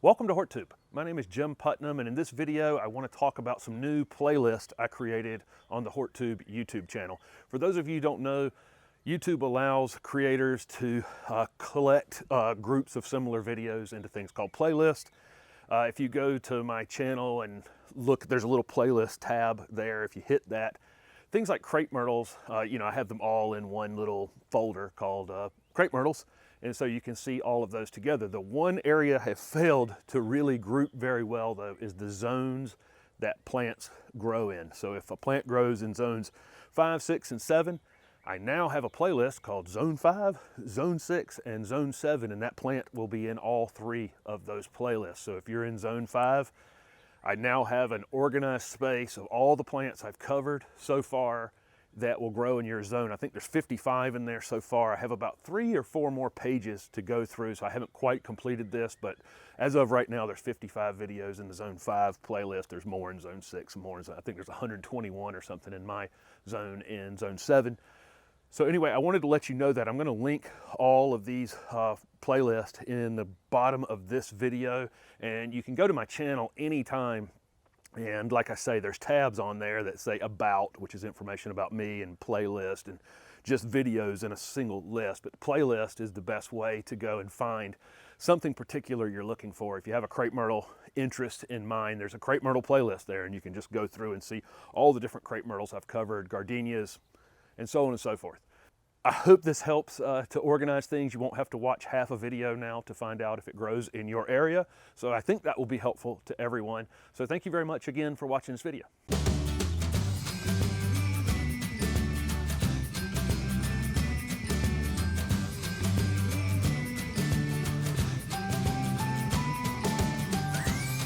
Welcome to HortTube. My name is Jim Putnam, and in this video I want to talk about some new playlists I created on the HortTube YouTube channel. For those of you who don't know, YouTube allows creators to collect groups of similar videos into things called playlists. If you go to my channel and look, there's a little playlist tab there. If you hit that, things like crepe myrtles, I have them all in one little folder called crepe myrtles. And so you can see all of those together. The one area I have failed to really group very well, though, is the zones that plants grow in. So if a plant grows in zones 5, 6, and 7, I now have a playlist called Zone 5, Zone 6, and Zone 7, and that plant will be in all 3 of those playlists. So if you're in Zone 5, I now have an organized space of all the plants I've covered so far that will grow in your zone. I think there's 55 in there so far. I have about 3 or 4 more pages to go through, so I haven't quite completed this, but as of right now, there's 55 videos in the Zone 5 playlist. There's more in Zone 6, more in I think there's 121 or something in my zone in Zone 7. So anyway, I wanted to let you know that I'm gonna link all of these playlists in the bottom of this video, and you can go to my channel anytime. And like I say, there's tabs on there that say About, which is information about me, and Playlist, and just videos in a single list. But playlist is the best way to go and find something particular you're looking for. If you have a crepe myrtle interest in mind, there's a crepe myrtle playlist there, and you can just go through and see all the different crepe myrtles I've covered, gardenias, and so on and so forth. I hope this helps to organize things. You won't have to watch half a video now to find out if it grows in your area. So I think that will be helpful to everyone. So thank you very much again for watching this video.